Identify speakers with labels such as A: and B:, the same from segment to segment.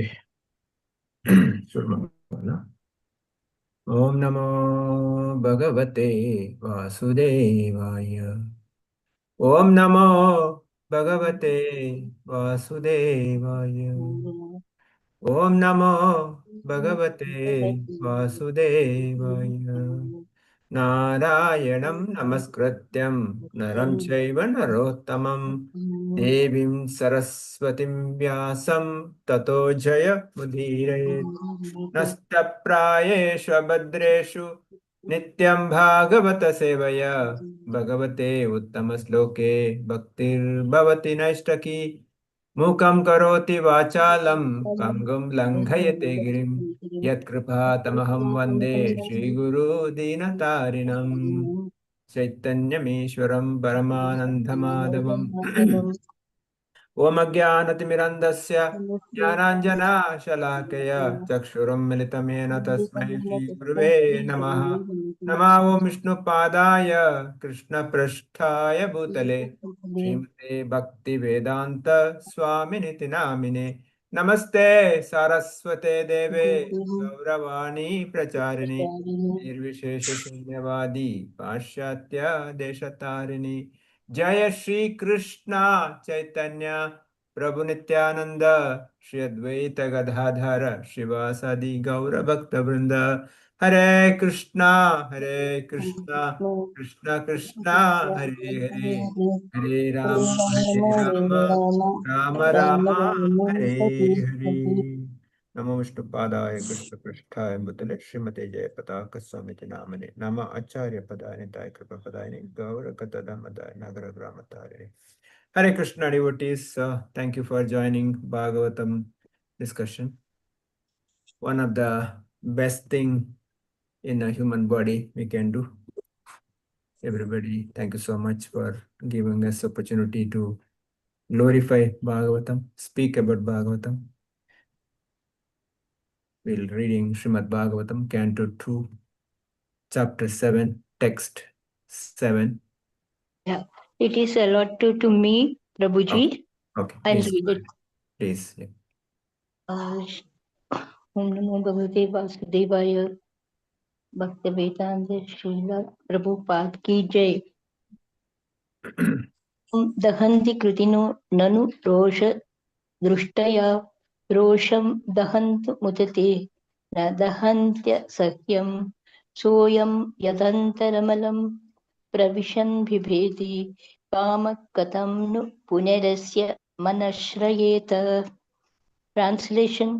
A: Okay. Om Namo Bhagavate Vasudevaya. Om Namo Bhagavate Vasudevaya. Om Namo Bhagavate Vasudevaya. Narayanam Namaskrityam Naram Chaiva Narottamam Devim Saraswatim Vyasam Tato Jaya Mudhirayet. नष्टप्रायेषु भद्रेषु नित्यं भागवत सेवया भगवते उत्तमश्लोके भक्तिर्भवति नैष्टकी मूकं करोति वाचालं पङ्गुं लङ्घयते गिरिं यत्कृपातमहं वन्दे श्रीगुरुदीनतारिणम् चैतन्यमीश्वरं परमानन्दमाधवम् ओमज्ञानतिमिरन्धस्य ज्ञानाञ्जनाशलाकया चक्षुरुन्मिलितं येन तस्मै श्रीगुरुवे नमः। नमः ॐ विष्णुपादाय कृष्णपृष्ठाय भूतले श्रीमते भक्तिवेदान्त स्वामिनिति नामिने। नमस्ते सारस्वते देवे गौरवाणी प्रचारिणे निर्विशेषशून्यवादी पाश्चात्य देशतारिणी। जय श्री कृष्ण चैतन्य प्रभु नित्यानंद श्री अद्वैत गदाधर शिवासादि गौर भक्त वृंद। हरे कृष्णा कृष्णा कृष्णा हरे हरे हरे राम राम राम हरे हरे। नमो विष्णुपादाय कृष्णपृष्ठाय भूतले श्रीमते जयपताक स्वामिति नामने नम आचार्य पदाय निताय कृपा पदाय गौर कतदमदाय नगर ग्रामतारे। Hare Krishna devotees, thank you for joining Bhagavatam discussion. One of the best thing in a human body we can do. Everybody, thank you so much for giving us opportunity to glorify Bhagavatam, speak about Bhagavatam. We'll reading Srimad Bhagavatam, Canto 2, Chapter 7, Text 7.
B: Yeah, it is allotted to me, Prabhuji.
A: Okay,
B: I'll
A: please.
B: read it.
A: Please. Yeah.
B: Om Namo Bhagavate Vasudevaya. Bhakti Vedanta Srila Prabhupada ki jai. दहन्ति कृतिनो ननु रोष दृष्टया रोषं दहन्तु मुदते न दहन्त्य सख्यं सोऽयं यदन्तरमलं प्रविशन् बिभेति कामकथं नु पुनरस्य मनश्रयेत. Translation: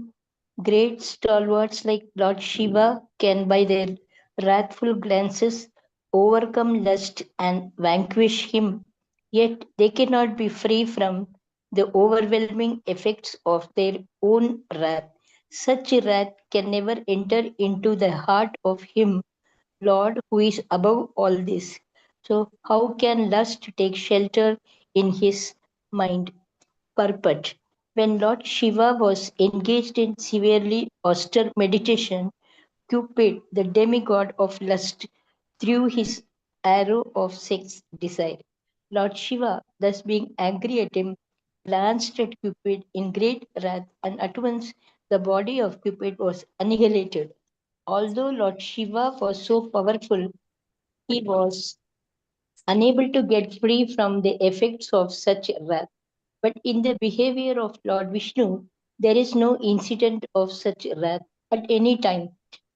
B: Great stalwarts like Lord Shiva can by their wrathful glances overcome lust and vanquish him, yet they cannot be free from the overwhelming effects of their own wrath. Such wrath can never enter into the heart of him, Lord, who is above all this. So, how can lust take shelter in his mind? Purport: When Lord Shiva was engaged in severely austere meditation, Cupid, the demigod of lust, threw his arrow of sex desire. Lord Shiva, thus being angry at him, glanced at Cupid in great wrath, and at once the body of Cupid was annihilated. Although Lord Shiva was so powerful, he was unable to get free from the effects of such wrath. But in the behavior of Lord Vishnu, there is no incident of such wrath at any time.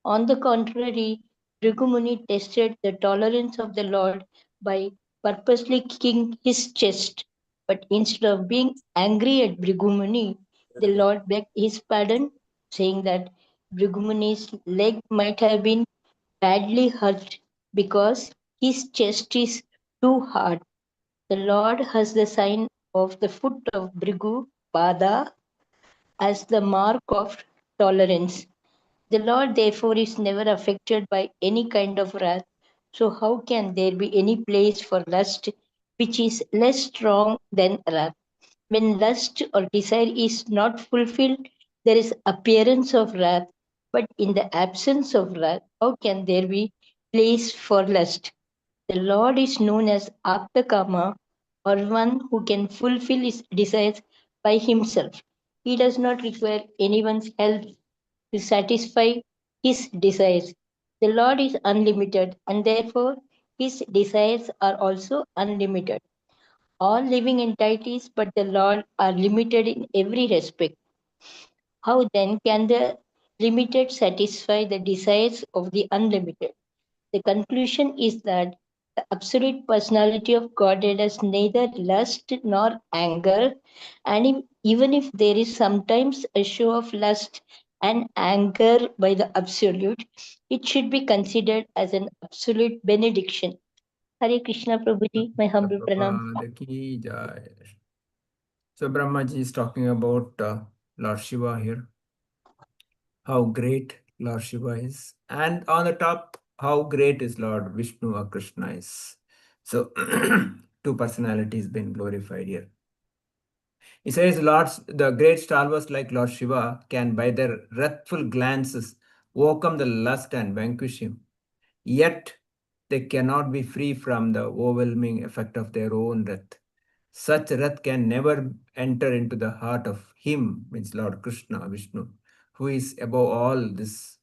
B: On the contrary, Bhrigumuni tested the tolerance of the Lord by purposely kicking his chest. But instead of being angry at Bhrigumuni, the Lord begged his pardon, saying that Bhrigumuni's leg might have been badly hurt because his chest is too hard. The Lord has the sign of the foot of Bhrigu Pada as the mark of tolerance. The Lord therefore is never affected by any kind of wrath. So how can there be any place for lust which is less strong than wrath? When lust or desire is not fulfilled, there is appearance of wrath. But in the absence of wrath, how can there be place for lust? The Lord is known as Aptakama, or one who can fulfill his desires by himself. He does not require anyone's help to satisfy his desires. The Lord is unlimited, and therefore his desires are also unlimited. All living entities but the Lord are limited in every respect. How then can the limited satisfy the desires of the unlimited? The conclusion is that the absolute personality of Godhead has neither lust nor anger, and even if there is sometimes a show of lust and anger by the absolute, it should be considered as an absolute benediction. Hare Krishna Prabhuji, my humble pranam.
A: Prabhupada ki jai. So Brahmaji is talking about Lord Shiva here, how great Lord Shiva is, and on the top, how great is Lord Vishnu or Krishna is. So two personalities been glorified here. He says, Lords, the great stalwarts like Lord Shiva can, by their wrathful glances, overcome the lust and vanquish him. Yet they cannot be free from the overwhelming effect of their own wrath. Such wrath can never enter into the heart of him, means Lord Krishna, Vishnu, who is above all this.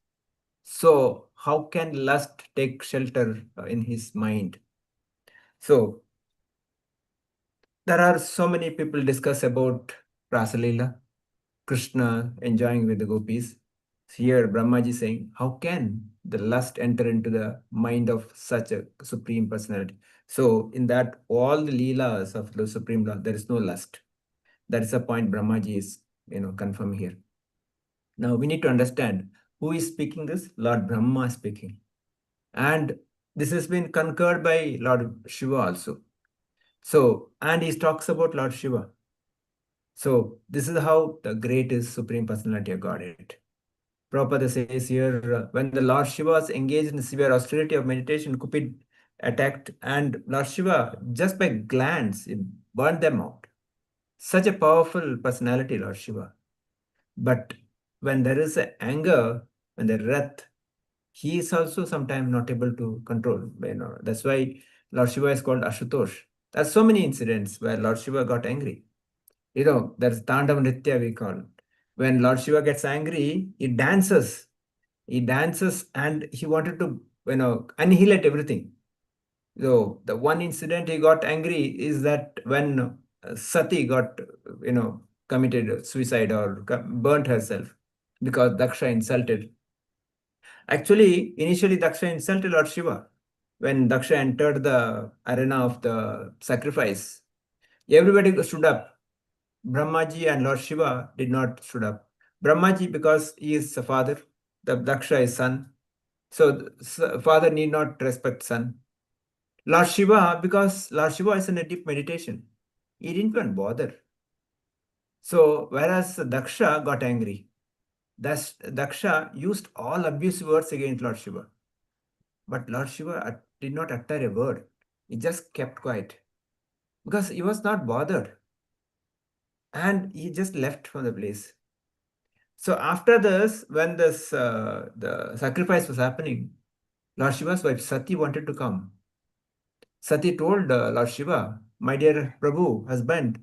A: So, how can lust take shelter in his mind? So, there are so many people discuss about Rasalila, Krishna enjoying with the gopis. Here, Brahmaji is saying, how can the lust enter into the mind of such a supreme personality? So, in that, all the leelas of the supreme Lord, there is no lust. That is the point Brahmaji is, confirming here. Now, we need to understand who is speaking this. Lord Brahma is speaking, and this has been concurred by Lord Shiva also. So, and he talks about Lord Shiva. So, this is how the greatest supreme personality of Godhead. Prabhupada says here, when the Lord Shiva was engaged in severe austerity of meditation, Cupid attacked, and Lord Shiva, just by glance, he burned them out. Such a powerful personality, Lord Shiva. But when there is a anger, when there is wrath, he is also sometimes not able to control. That's why Lord Shiva is called Ashutosh. There are so many incidents where Lord Shiva got angry. There's Tandav Nritya we call. When Lord Shiva gets angry, he dances. He dances and he wanted to, annihilate everything. So the one incident he got angry is that when Sati got, committed suicide or burnt herself because Daksha insulted. Actually, initially Daksha insulted Lord Shiva. When Daksha entered the arena of the sacrifice, everybody stood up. Brahmaji and Lord Shiva did not stood up. Brahmaji because he is the father, the Daksha is son. So father need not respect son. Lord Shiva, because Lord Shiva is in a deep meditation, he didn't even bother. So whereas Daksha got angry, thus Daksha used all abusive words against Lord Shiva. But Lord Shiva did not utter a word. He just kept quiet because he was not bothered. And he just left from the place. So after this, when the sacrifice was happening, Lord Shiva's wife Sati wanted to come. Sati told Lord Shiva, my dear Prabhu, husband,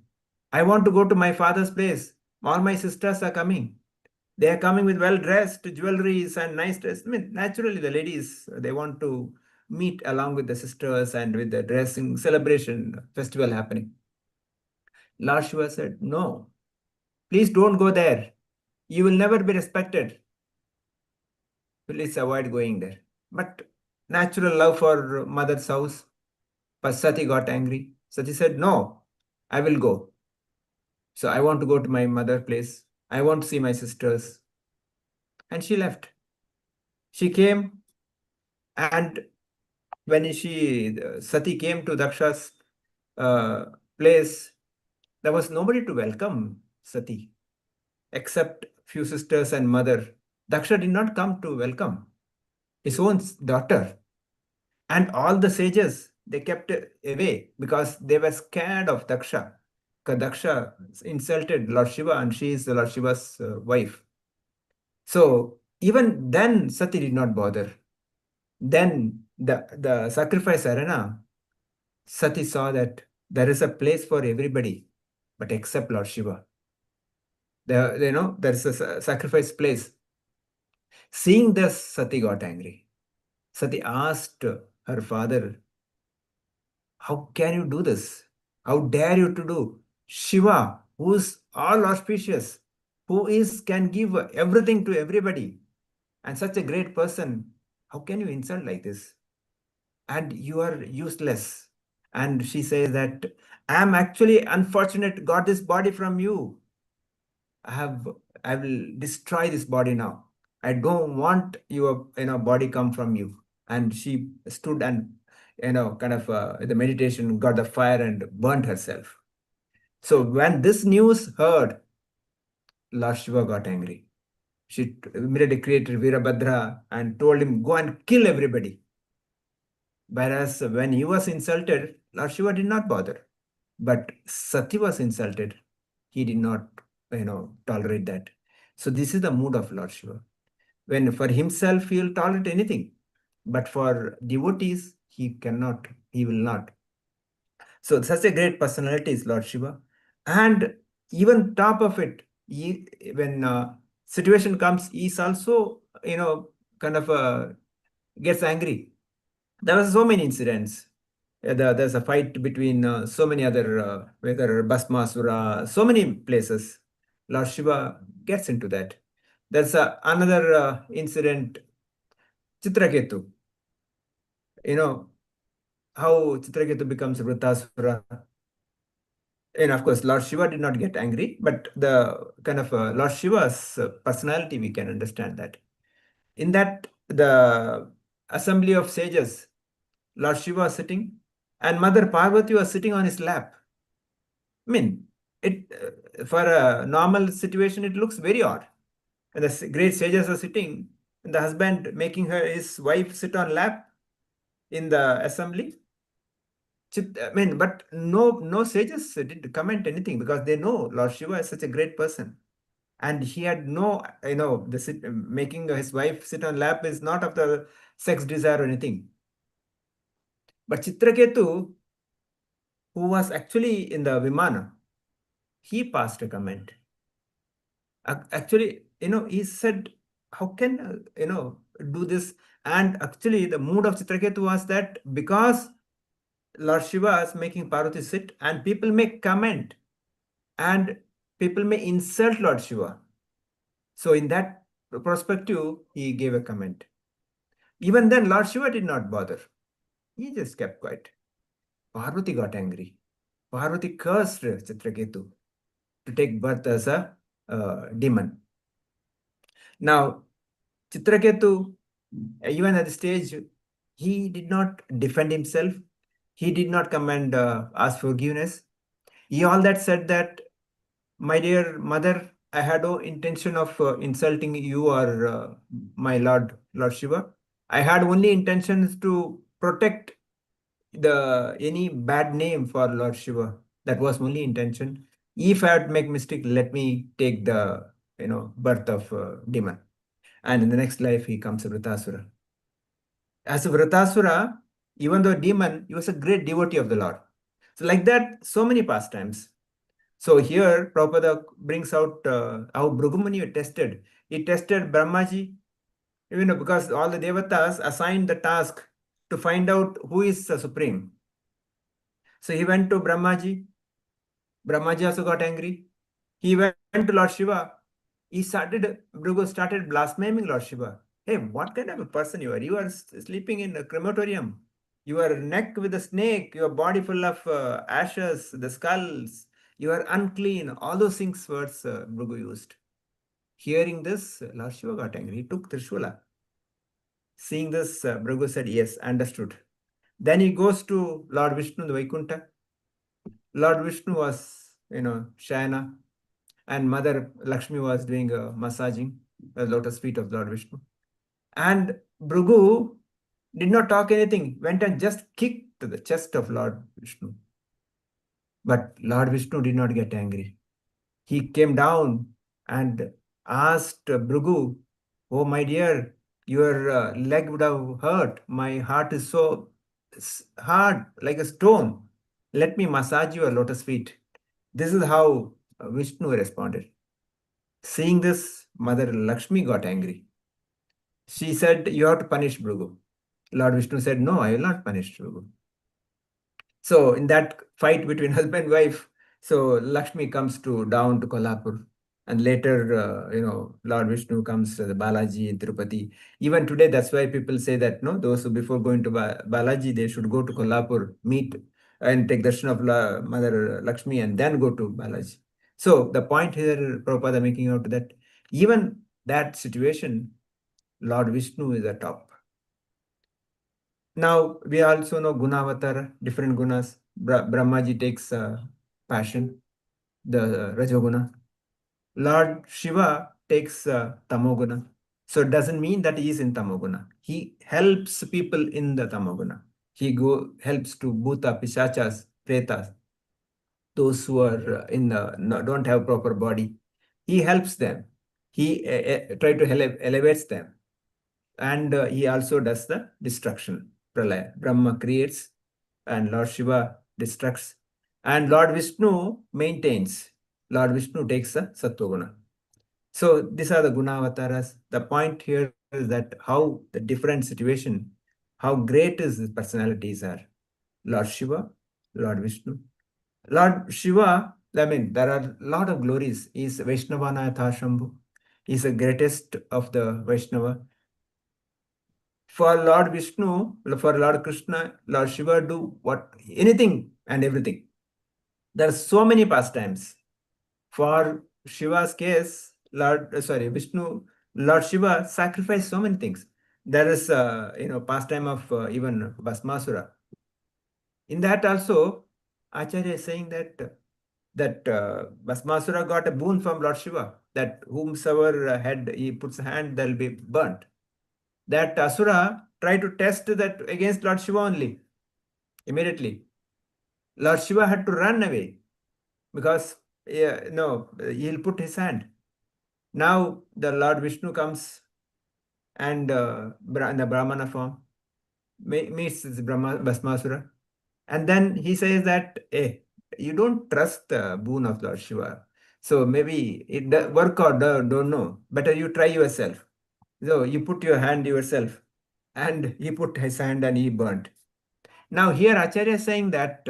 A: I want to go to my father's place. All my sisters are coming. They are coming with well-dressed jewelries and nice dress. I mean, naturally, the ladies, they want to meet along with the sisters and with the dressing celebration festival happening. Lord Shiva said, no, please don't go there. You will never be respected. Please avoid going there. But natural love for mother's house. But Sati got angry. Sati said, no, I will go. So I want to go to my mother place. I want to see my sisters. And she left. She came, and when Sati came to Daksha's uh, place, there was nobody to welcome Sati except few sisters and mother. Daksha did not come to welcome his own daughter. And all the sages, they kept away because they were scared of Daksha. Because Daksha insulted Lord Shiva and she is Lord Shiva's wife. So even then, Sati did not bother. Then the sacrifice arena, Sati saw that there is a place for everybody, but except Lord Shiva. There's a sacrifice place. Seeing this, Sati got angry. Sati asked her father, how can you do this? How dare you to do? Shiva, who's all auspicious, can give everything to everybody, and such a great person, how can you insult like this? And you are useless. And she says that I am actually unfortunate, got this body from you. I have I will destroy this body now. I don't want your body come from you. And she stood and kind of the meditation got the fire and burnt herself. So when this news heard, Lord Shiva got angry. She immediately created Virabhadra and told him, go and kill everybody. Whereas when he was insulted, Lord Shiva did not bother. But Sati was insulted. He did not, tolerate that. So this is the mood of Lord Shiva. When for himself he will tolerate anything, but for devotees he cannot, he will not. So such a great personality is Lord Shiva, and even top of it, when situation comes, he's also kind of gets angry. There was so many incidents. There's a fight between so many other, whether Bhasmasura, so many places. Lord Shiva gets into that. There's another incident, Chitraketu. You know how Chitraketu becomes Vritasura. And of course, Lord Shiva did not get angry, but the kind of Lord Shiva's personality, we can understand that. In that, the assembly of sages, Lord Shiva was sitting, and Mother Parvati was sitting on his lap. I mean, it for a normal situation, it looks very odd. And the great sages are sitting, and the husband making his wife sit on lap in the assembly. I mean, but no sages did comment anything because they know Lord Shiva is such a great person, and he had no, making his wife sit on lap is not of the sex desire or anything. But Chitraketu, who was actually in the Vimana, he passed a comment. Actually, he said, how can, do this? And actually, the mood of Chitraketu was that because Lord Shiva is making Parvati sit, and people may comment and people may insult Lord Shiva. So, in that perspective, he gave a comment. Even then, Lord Shiva did not bother. He just kept quiet. Parvati got angry. Parvati cursed Chitraketu to take birth as a demon. Now, Chitraketu, even at the stage, he did not defend himself. He did not come and ask forgiveness. He all that said that, my dear mother, I had no intention of insulting you or my Lord Shiva. I had only intentions to protect the any bad name for Lord Shiva. That was only intention. If I had make mistake, let me take the birth of demon. And in the next life, he comes a Vritasura. As a Vritasura, even though a demon, he was a great devotee of the Lord. So like that, so many pastimes. So here, Prabhupada brings out how Bhrugumuni tested. He tested Brahmaji, because all the devatas assigned the task to find out who is the supreme. So he went to Brahmaji. Brahmaji also got angry. He went to Lord Shiva. Bhrigu started blaspheming Lord Shiva. Hey, what kind of a person you are? You are sleeping in a crematorium. Your neck with a snake, your body full of ashes, the skulls. You are unclean. All those things words Bhrigu used. Hearing this, Lord Shiva got angry. He took Trishula. Seeing this, Bhrigu said, yes, understood. Then he goes to Lord Vishnu, the Vaikuntha. Lord Vishnu was, Shayana, and Mother Lakshmi was doing massaging the lotus feet of Lord Vishnu. And Bhrigu did not talk anything, went and just kicked the chest of Lord Vishnu. But Lord Vishnu did not get angry. He came down and asked Bhrigu, oh, my dear, your leg would have hurt. My heart is so hard, like a stone. Let me massage your lotus feet. This is how Vishnu responded. Seeing this, Mother Lakshmi got angry. She said, "You have to punish Bhrigu." Lord Vishnu said, "No, I will not punish Bhrigu." So in that fight between husband and wife, so Lakshmi comes to down to Kolhapur, and later, Lord Vishnu comes to the Balaji in Tirupati. Even today, that's why people say that no, those who before going to Balaji, they should go to Kolhapur, meet and take darshan of Mother Lakshmi, and then go to Balaji. So the point here, Prabhupada making out that even that situation, Lord Vishnu is at top. Now we also know Gunavatar, different gunas. Brahmaji takes passion, the Rajoguna. Lord Shiva takes Tamoguna. So it doesn't mean that he is in Tamoguna. He helps people in the Tamoguna. He helps to Bhuta, Pishachas, Pretas, those who are don't have proper body. He helps them. He try to elevates them. And he also does the destruction. Pralaya. Brahma creates and Lord Shiva destructs. And Lord Vishnu maintains. Lord Vishnu takes the Sattva. So these are the Gunavataras. The point here is that how the different situation, how great his personalities are. Lord Shiva, Lord Vishnu. Lord Shiva, I mean, there are a lot of glories. He is Vaishnavana Shambhu. He is the greatest of the Vaishnava. For Lord Vishnu, for Lord Krishna, Lord Shiva do what anything and everything. There are so many pastimes. For Shiva's case, Vishnu, Lord Shiva sacrificed so many things. There is pastime of even Bhasmasura. In that also, Acharya is saying that Bhasmasura got a boon from Lord Shiva, that whomsoever head he puts hand, they'll be burnt. That Asura tried to test that against Lord Shiva only. Immediately, Lord Shiva had to run away because no, he'll put his hand. Now the Lord Vishnu comes and in the Brahmana form meets this Bhasmasura, and then he says that, "Hey, you don't trust the boon of Lord Shiva, so maybe it work or don't know. Better you try yourself." So you put your hand yourself, and he put his hand and he burnt. Now here Acharya is saying that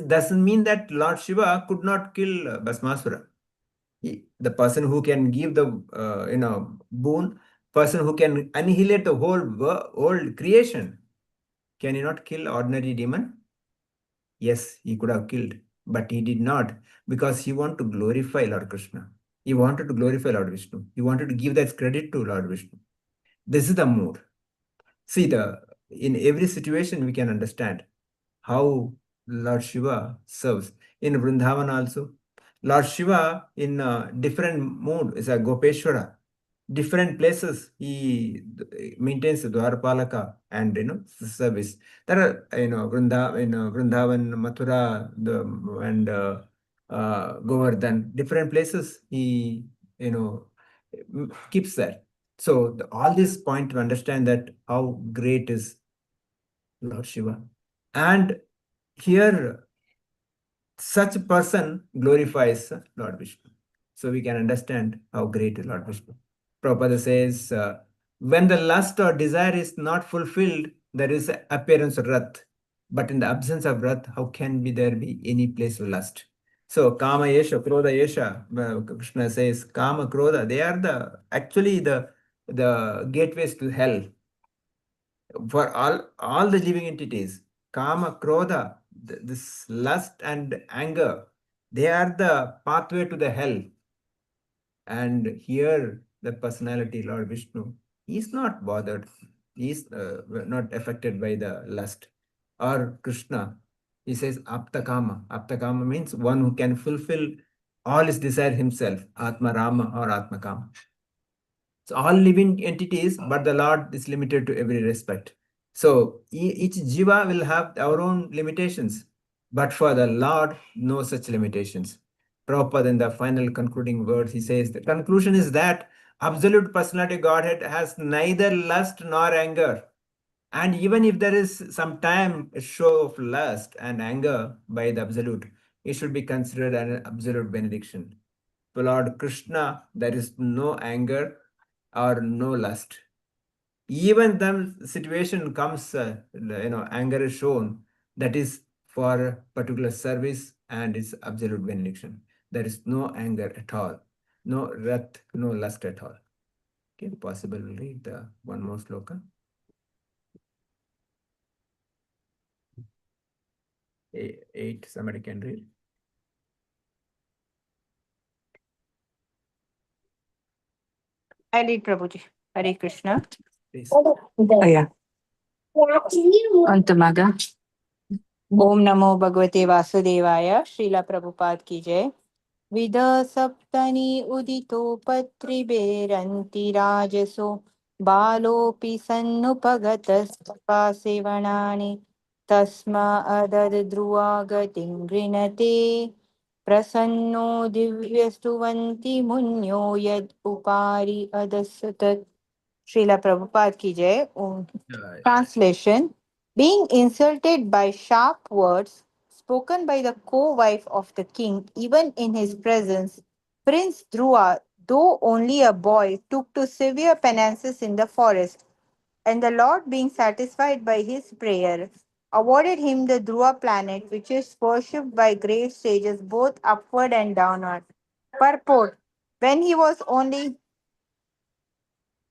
A: doesn't mean that Lord Shiva could not kill Bhasmasura. The person who can give the boon, person who can annihilate the whole creation, can he not kill ordinary demon? Yes, he could have killed, but he did not, because he wanted to glorify Lord Krishna. He wanted to glorify Lord Vishnu. He wanted to give that credit to Lord Vishnu. This is the mood. See, in every situation we can understand how Lord Shiva serves. In Vrindavan also, Lord Shiva in different mood is a Gopeshwara. Different places he maintains the Dwarpalaka and service. There are Vrindavan, Mathura, and Govardhan. Different places he keeps that. So all this point to understand that how great is Lord Shiva. And here, such a person glorifies Lord Vishnu. So we can understand how great is Lord Vishnu. Prabhupada says, when the lust or desire is not fulfilled, there is appearance of wrath. But in the absence of wrath, how can there be any place of lust? So Kama Yesha, Krodha Yesha, Krishna says, Kama, Krodha, they are actually the gateways to hell for all the living entities. Kama, Krodha, this lust and anger, they are the pathway to the hell. And here the personality Lord Vishnu, he is not bothered. He is not affected by the lust. Or Krishna, he says aptakama. Aptakama means one who can fulfill all his desire himself, Atma Rama or Atma Kama. So all living entities, but the Lord is limited to every respect. So each jiva will have our own limitations, but for the Lord, no such limitations. Prabhupada in the final concluding words, he says the conclusion is that absolute personality Godhead has neither lust nor anger. And even if there is some time a show of lust and anger by the absolute, it should be considered an absolute benediction. For Lord Krishna, there is no anger or no lust. Even the situation comes, anger is shown, that is for particular service and is absolute benediction. There is no anger at all, no wrath, no lust at all. Okay, possible we'll read the one more sloka. 8, somebody can read.
C: I read Prabhuji. Hare Krishna.
A: Please.
C: Oh, yeah. Antamaga. Om Namo Bhagavate Vasudevaya. Srila Prabhupada ki jai. Vida saptani udito patriberanti rajaso balopi sannupagatas sevanani tasma adad dhruva gatim grinate prasanno divyastuvanti munyo yad upari adasatat. Srila Prabhupada ki jai. Translation: being insulted by sharp words spoken by the co wife of the king, even in his presence, Prince Dhruva, though only a boy, took to severe penances in the forest, and the Lord, being satisfied by his prayer, awarded him the Dhruva planet, which is worshipped by great sages both upward and downward. Purport: when he was only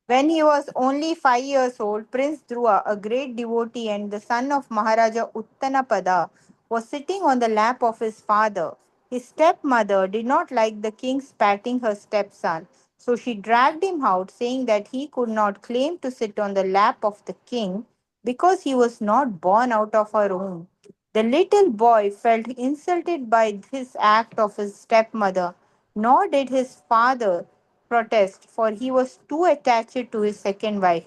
C: when he was only 5 years old, Prince Dhruva, a great devotee and the son of Maharaja Uttanapada, was sitting on the lap of his father. His stepmother did not like the king's patting her stepson, so she dragged him out, saying that he could not claim to sit on the lap of the king because he was not born out of her womb. The little boy felt insulted by this act of his stepmother, nor did his father protest, for he was too attached to his second wife.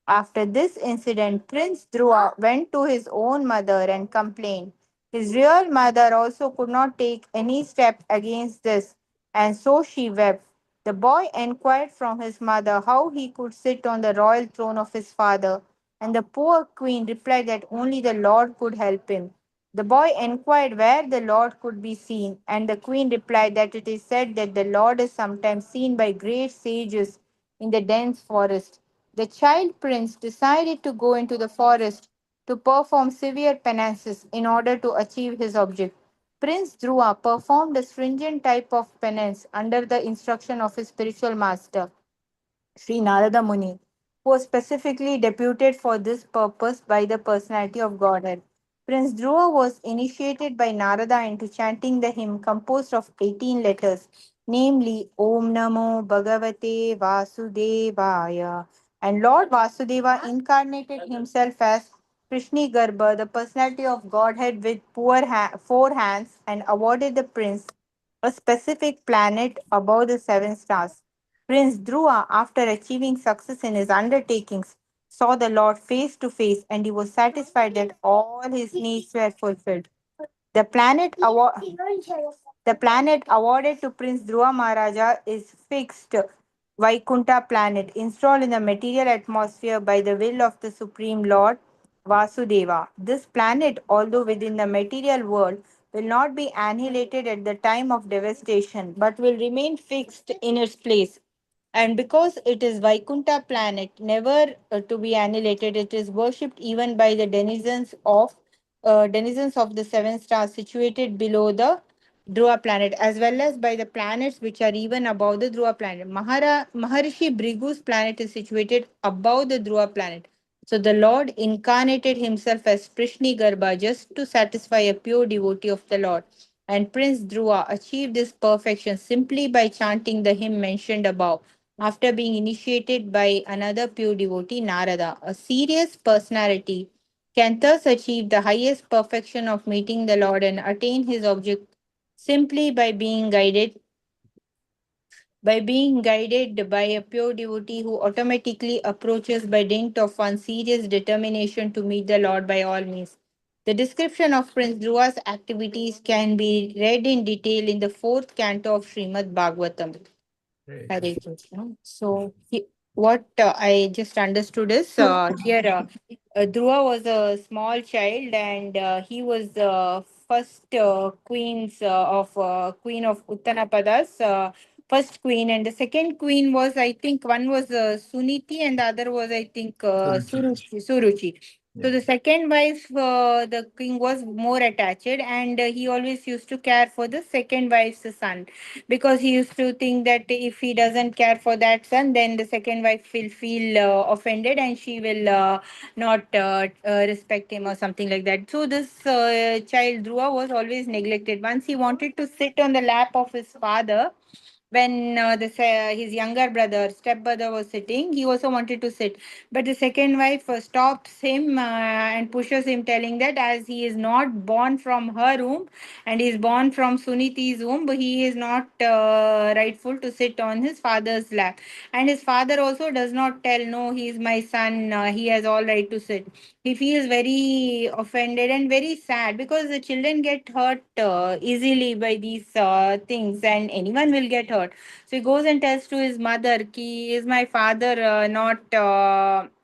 C: After this incident, Prince Dhruva went to his own mother and complained. His real mother also could not take any step against this, and so she wept. The boy inquired from his mother how he could sit on the royal throne of his father, and the poor queen replied that only the Lord could help him. The boy inquired where the Lord could be seen, and the queen replied that it is said that the Lord is sometimes seen by great sages in the dense forest. The child prince decided to go into the forest to perform severe penances in order to achieve his object. Prince Dhruva performed a stringent type of penance under the instruction of his spiritual master. Sri Narada Muni, who was specifically deputed for this purpose by the personality of Godhead. Prince Dhruva was initiated by Narada into chanting the hymn composed of 18 letters, namely Om Namo Bhagavate Vasudevaya. And Lord Vasudeva incarnated himself as Krishna Garbha, the personality of Godhead with 4 hands, and awarded the prince a specific planet above the 7 stars. Prince Dhruva, after achieving success in his undertakings, saw the Lord face to face and he was satisfied that all his needs were fulfilled. The planet, the planet awarded to Prince Dhruva Maharaja is fixed Vaikunta planet, installed in the material atmosphere by the will of the Supreme Lord Vasudeva. This planet, although within the material world, will not be annihilated at the time of devastation, but will remain fixed in its place. And because it is Vaikunta planet, never to be annihilated, it is worshipped even by the denizens of the 7 stars situated below the Dhruva planet, as well as by the planets which are even above the Dhruva planet. Maharishi Brigu's planet is situated above the Dhruva planet. So the Lord incarnated himself as Prishni Garbha just to satisfy a pure devotee of the Lord. And Prince Dhruva achieved this perfection simply by chanting the hymn mentioned above, after being initiated by another pure devotee, Narada. A serious personality can thus achieve the highest perfection of meeting the Lord and attain his object simply by being guided by a pure devotee who automatically approaches by dint of one serious determination to meet the Lord by all means. The description of Prince Dhruva's activities can be read in detail in the fourth canto of Srimad Bhagavatam.
A: Hare
C: Hare
A: Krishna.
C: Krishna. So, what I just understood is here Dhruva was a small child, and he was the first queen of Uttanapadas, first queen, and the second queen was, I think, one was Suniti, and the other was, I think,
A: Suruchi.
C: Suruchi. So
A: Yeah.
C: the second wife, the king was more attached, and he always used to care for the second wife's son, because he used to think that if he doesn't care for that son, then the second wife will feel offended, and she will not respect him or something like that. So this child Dhruva was always neglected. Once he wanted to sit on the lap of his father, when his younger brother, stepbrother, was sitting, he also wanted to sit. But the second wife stops him and pushes him, telling that as he is not born from her womb and is born from Suniti's womb, he is not rightful to sit on his father's lap. And his father also does not tell, no, he is my son, he has all right to sit. He feels very offended and very sad, because the children get hurt easily by these things, and anyone will get hurt. So he goes and tells to his mother, ki is my father not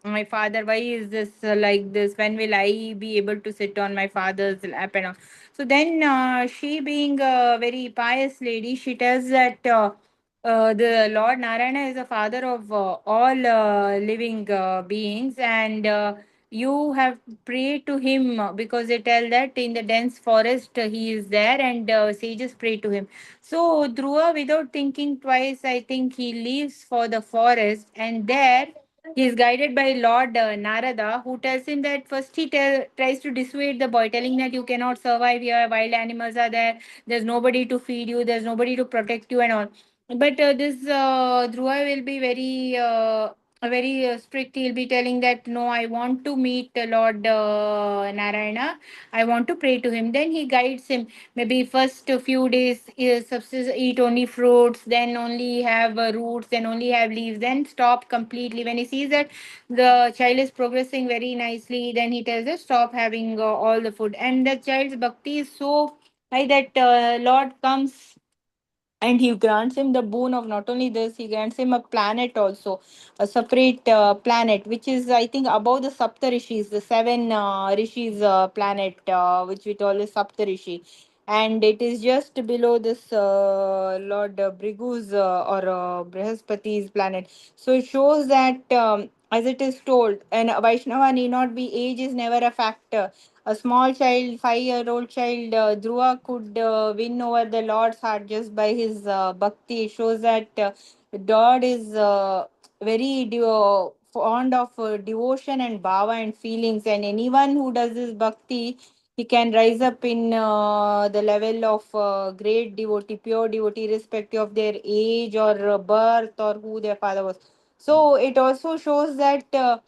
C: my father, why is this like this, when will I be able to sit on my father's lap and all. So then she, being a very pious lady, she tells that the Lord Narayana is the father of all living beings, and you have prayed to him, because they tell that in the dense forest he is there, and sages pray to him. So Dhruva, without thinking twice, I think he leaves for the forest, and there he is guided by Lord Narada, who tells him that first he tries to dissuade the boy, telling that you cannot survive here, wild animals are there, there's nobody to feed you, there's nobody to protect you, and all. But this Dhruva will be very strict. He'll be telling that no, I want to meet Lord Narayana. I want to pray to him. Then he guides him. Maybe first a few days eat only fruits, then only have roots, then only have leaves, then stop completely. When he sees that the child is progressing very nicely, then he tells us stop having all the food. And the child's bhakti is so high that Lord comes and he grants him the boon of not only this, he grants him a planet also, a separate planet, which is, I think, above the Sapta Rishis, the seven Rishis planet, which we call as Sapta Rishi. And it is just below this Lord Brigu's or Brihaspati's planet. So it shows that, as it is told, and Vaishnava need not be, age is never a factor. A small child, 5-year-old child, Dhruva could win over the Lord's heart just by his bhakti. It shows that God is very fond of devotion and bhava and feelings, and anyone who does this bhakti, he can rise up in the level of great devotee, pure devotee, irrespective of their age or birth or who their father was. So it also shows that.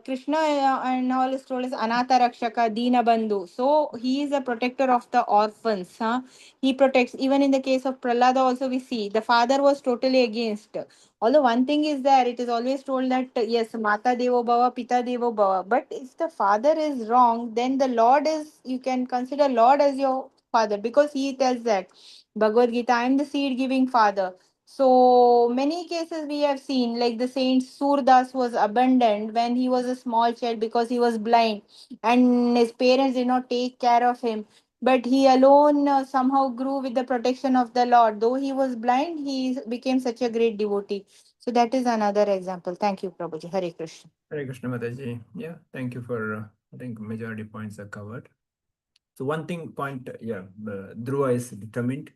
C: Krishna and all is told as Anatha Rakshaka, Dina Bandhu. So he is a protector of the orphans. Huh? He protects. Even in the case of Prahlada, also we see the father was totally against. Although one thing is there, it is always told that yes, Mata Devo Bhava, Pita Devo Bhava. But if the father is wrong, then the Lord is, you can consider Lord as your father, because he tells that Bhagavad Gita, I am the seed giving father. So many cases we have seen, like the saint Surdas was abandoned when he was a small child because he was blind, and his parents did not take care of him. But he alone somehow grew with the protection of the Lord. Though he was blind, he became such a great devotee. So that is another example. Thank you, Prabhuji. Hare Krishna.
A: Hare Krishna Mataji. Yeah, thank you for, I think majority points are covered. So one thing point, Dhruva is determined.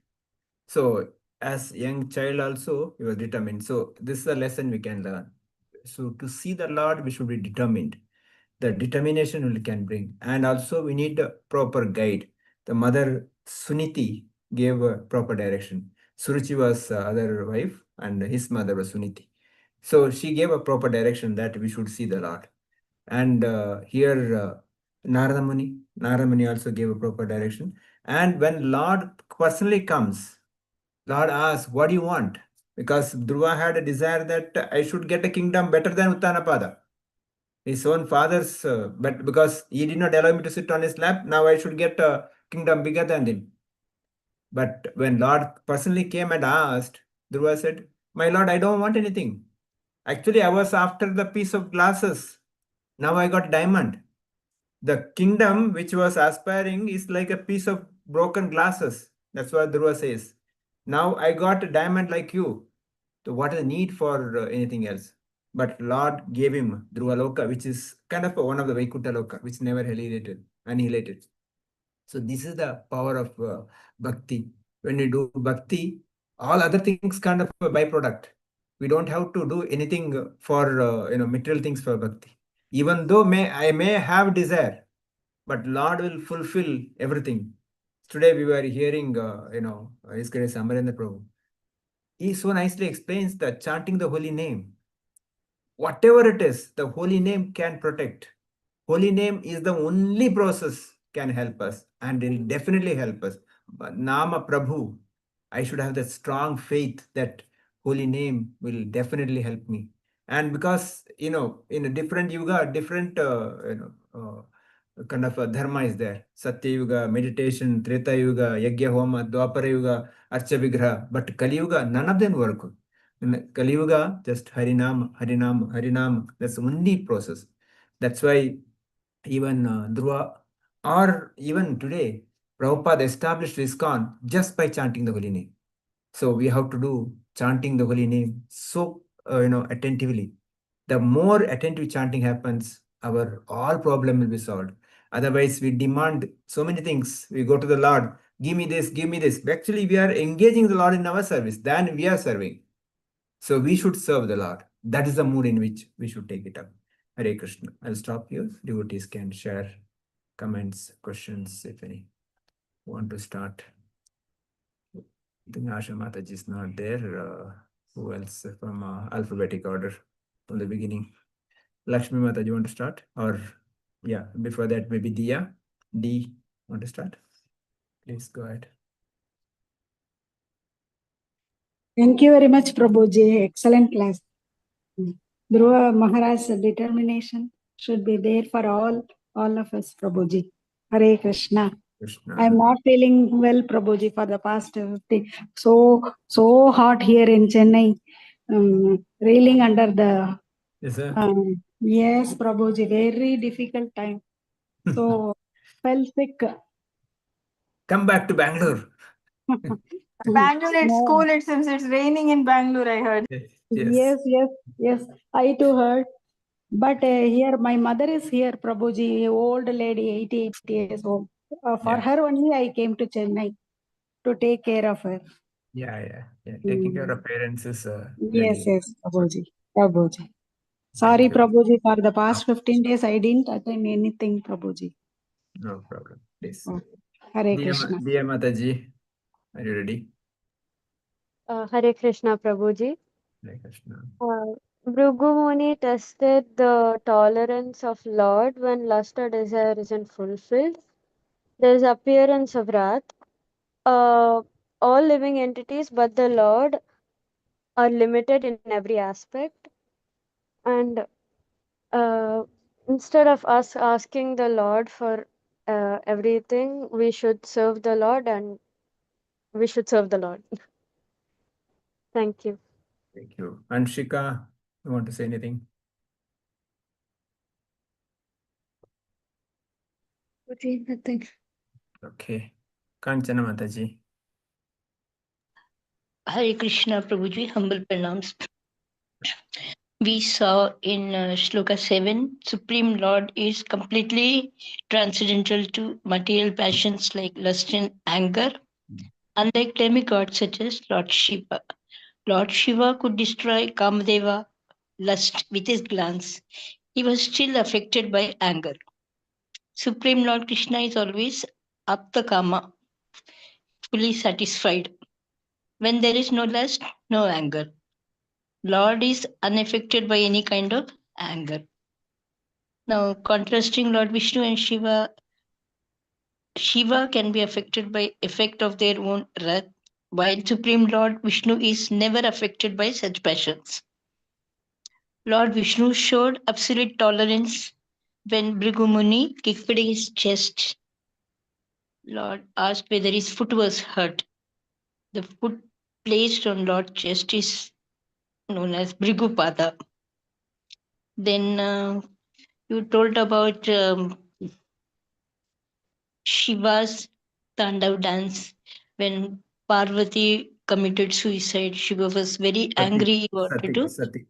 A: So as young child also, he was determined. So this is a lesson we can learn. So to see the Lord, we should be determined. The determination we can bring. And also we need a proper guide. The mother Suniti gave a proper direction. Suruchi was other wife and his mother was Suniti. So she gave a proper direction that we should see the Lord. And here Narada Muni also gave a proper direction. And when Lord personally comes, Lord asks, what do you want? Because Dhruva had a desire that I should get a kingdom better than Uttanapada. His own father's, but because he did not allow me to sit on his lap, now I should get a kingdom bigger than him. But when Lord personally came and asked, Dhruva said, my Lord, I don't want anything. Actually, I was after the piece of glasses. Now I got diamond. The kingdom which was aspiring is like a piece of broken glasses. That's what Dhruva says. Now I got a diamond like you. So what is the need for anything else? But Lord gave him Dhruvaloka, which is kind of one of the Vaikuntha Loka, which never annihilated. So this is the power of bhakti. When we do bhakti, all other things kind of a byproduct. We don't have to do anything for material things for bhakti. Even though I may have desire, but Lord will fulfill everything. Today we were hearing, His Grace Amarendra Prabhu. He so nicely explains that chanting the holy name, whatever it is, the holy name can protect. Holy name is the only process can help us, and it will definitely help us. But Nama Prabhu, I should have that strong faith that holy name will definitely help me. And because in a different yuga, different kind of a dharma is there. Satya Yuga, meditation, Treta Yuga, Yagya Homa, Dwapara Yuga, Archa Vigraha. But Kali Yuga, none of them work. In Kali Yuga, just Harinam, Harinam, Harinam. That's the only process. That's why even Dhruva, or even today, Prabhupada established ISKCON just by chanting the holy name. So we have to do chanting the holy name so attentively. The more attentive chanting happens, our all problem will be solved. Otherwise, we demand so many things. We go to the Lord, give me this, give me this. Actually, we are engaging the Lord in our service. Then we are serving. So we should serve the Lord. That is the mood in which we should take it up. Hare Krishna. I'll stop here. Devotees can share comments, questions, if any. Want to start? I think Asha Mataji is not there. Who else from alphabetic order from the beginning? Lakshmi Mataji, you want to start? Or yeah, before that, maybe Diya. D, want to start? Please go ahead.
D: Thank you very much, Prabhuji. Excellent class. Dhruva Maharaj's determination should be there for all of us, Prabhuji. Hare Krishna.
A: Krishna.
D: I'm not feeling well, Prabhuji, for the past 50. So hot here in Chennai. Reeling under the...
A: Yes, sir.
D: Yes, Prabhuji, very difficult time. So, fell sick.
A: Come back to Bangalore.
C: Bangalore, it's
D: No.
C: cool. It seems it's raining in Bangalore, I heard.
D: Yes. I too heard. But here, my mother is here, Prabhuji, old lady, 88 years old. For her only, I came to Chennai to take care of her.
A: Yeah. Taking care of parents is
D: Yes,
A: really
D: Prabhuji. Sorry,
A: Thank you.
D: Prabhuji, for the past 15 days, I didn't attend anything, Prabhuji.
A: No problem. Please.
D: Hare Krishna.
A: Diya Mataji, are you ready?
E: Hare Krishna, Prabhuji.
A: Hare Krishna.
E: Bhrigu Muni tested the tolerance of Lord when lust or desire isn't fulfilled. There is appearance of wrath. All living entities but the Lord are limited in every aspect. And instead of us asking the Lord for everything, we should serve the Lord and we should serve the Lord. Thank you.
A: Thank you. Anshika, you want to say anything?
E: Nothing.
A: Okay. Kanchana Mataji.
B: Hare Krishna, Prabhuji, humble pranams. We saw in Shloka 7, Supreme Lord is completely transcendental to material passions like lust and anger. Unlike demigods such as Lord Shiva. Lord Shiva could destroy Kamadeva lust with his glance. He was still affected by anger. Supreme Lord Krishna is always Apta Kama, fully satisfied. When there is no lust, no anger. Lord is unaffected by any kind of anger. Now, contrasting Lord Vishnu and Shiva, Shiva can be affected by effect of their own wrath, while Supreme Lord Vishnu is never affected by such passions. Lord Vishnu showed absolute tolerance when Bhrigu Muni kicked his chest. Lord asked whether his foot was hurt. The foot placed on Lord's chest is known as Bhrigupada. Then you told about Shiva's Tandav dance when Parvati committed suicide. She was very angry, wanted to
A: Sati.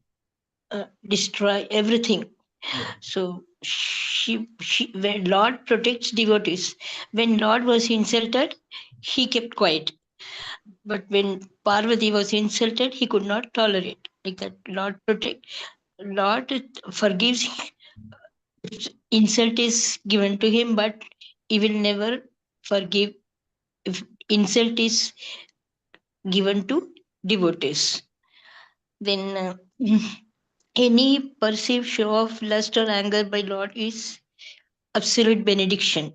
B: destroy everything.
A: Yeah.
B: So when Lord protects devotees, when Lord was insulted, he kept quiet. But when Parvati was insulted, he could not tolerate. Like that, Lord forgives. If insult is given to him, but he will never forgive if insult is given to devotees. Then any perceived show of lust or anger by Lord is absolute benediction,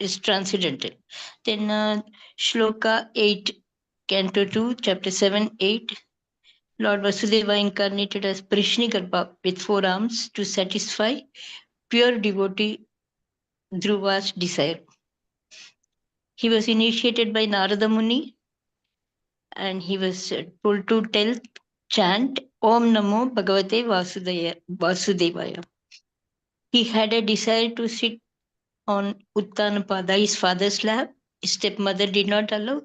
B: is transcendental. Then Shloka 8, Canto 2, Chapter 7, 8. Lord Vasudeva incarnated as Prishnigarba with 4 arms to satisfy pure devotee Dhruva's desire. He was initiated by Narada Muni and he was told to chant Om Namo Bhagavate Vasudevaya. He had a desire to sit on Uttanapada, his father's lap. His stepmother did not allow.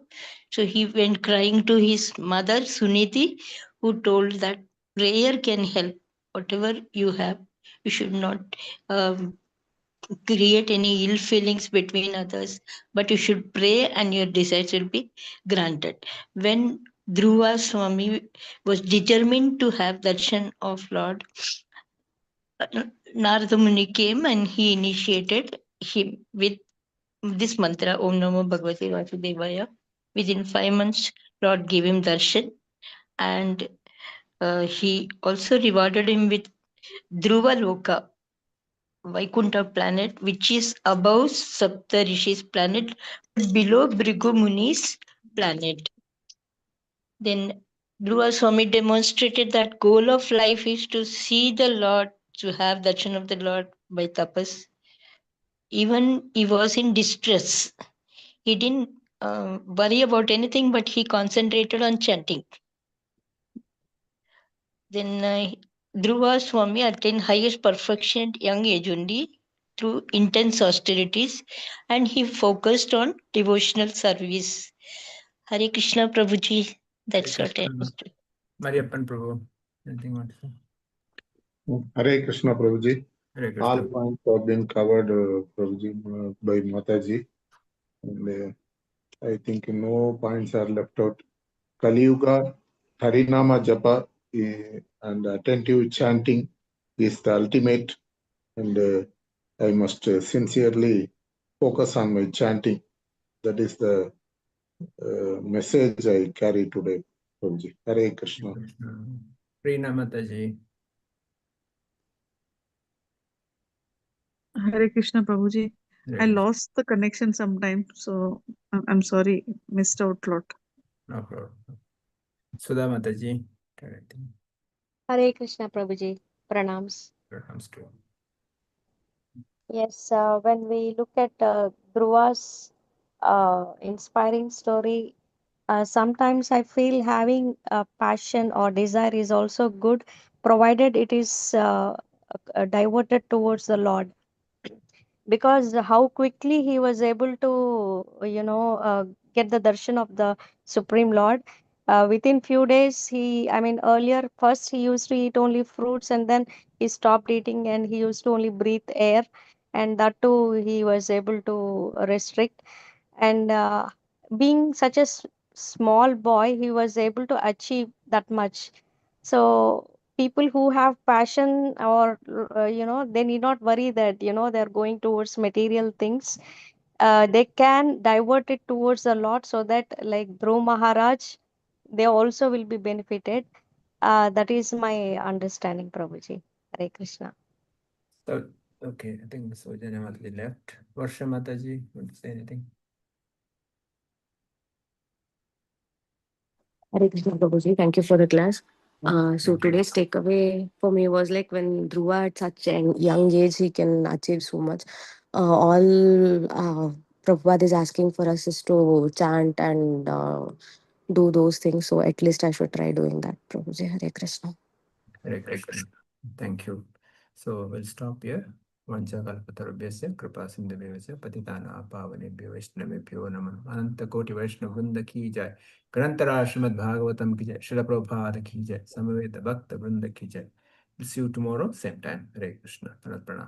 B: So he went crying to his mother, Suniti, who told that prayer can help. Whatever you have, you should not create any ill feelings between others, but you should pray and your desires will be granted. When Dhruva Swami was determined to have darshan of Lord, Narada Muni came and he initiated him with this mantra, Om Namo Bhagavate Vasudevaya. Within 5 months, Lord gave him darshan, and he also rewarded him with Dhruva Loka, Vaikuntha planet, which is above Sapta Rishi's planet, below Bhrigu Muni's planet. Then Dhruva Swami demonstrated that goal of life is to see the Lord, to have darshan of the Lord by tapas. Even he was in distress. He didn't worry about anything, but he concentrated on chanting. Then Dhruva Swami attained highest perfection at young age only through intense austerities, and he focused on devotional service. Hare Krishna Prabhuji. That's what I understood.
A: Mariappan Prabhu, anything you want to say?
F: Hare Krishna Prabhuji.
A: Hare Krishna.
F: All points have been covered, Prabhuji, by Mataji. And I think no points are left out. Kali Yuga, Harinama Japa and attentive chanting is the ultimate, and I must sincerely focus on my chanting. That is the message I carry today, Prabhuji. Hare Krishna.
A: Preena Mataji.
G: Hare Krishna Prabhuji. I lost the connection sometime, so I'm sorry, missed out a lot.
A: No problem. Sudha Mataji.
E: Hare Krishna Prabhuji. Pranams.
A: Pranams to you.
E: Yes, when we look at Dhruva's inspiring story, sometimes I feel having a passion or desire is also good, provided it is diverted towards the Lord. Because how quickly he was able to, get the darshan of the Supreme Lord. Within few days, earlier, first he used to eat only fruits and then he stopped eating and he used to only breathe air, and that too he was able to restrict. And being such a small boy, he was able to achieve that much. So people who have passion, or they need not worry that they're going towards material things. They can divert it towards the Lord, so that like Dhruv Maharaj, they also will be benefited. That is my understanding, Prabhuji. Hare Krishna.
A: So, okay, I think Sojana Mataji left. Varsha Mataji, want to say anything?
H: Hare Krishna Prabhuji, thank you for the class. So
A: Thank you.
H: today's takeaway for me was like when Dhruva at such a young age, he can achieve so much. All Prabhupada is asking for us is to chant and do those things. So at least I should try doing that, Prabhuji. Hare Krishna.
A: Hare Krishna. Thank you. So we'll stop here. वंशकल्पतरुभ्यस्य कृपा सिंधुभ्यः च पतितानां पावनेभ्यो वैष्णवेभ्यो नमः। अनंत कोटि वैष्णव वृंद की जय। ग्रंथराज श्रीमद् भागवतम की जय। श्रील प्रभुपाद की जय। समवेत भक्त वृंद की जय। See you tomorrow, same time. Hare Krishna. Pranam.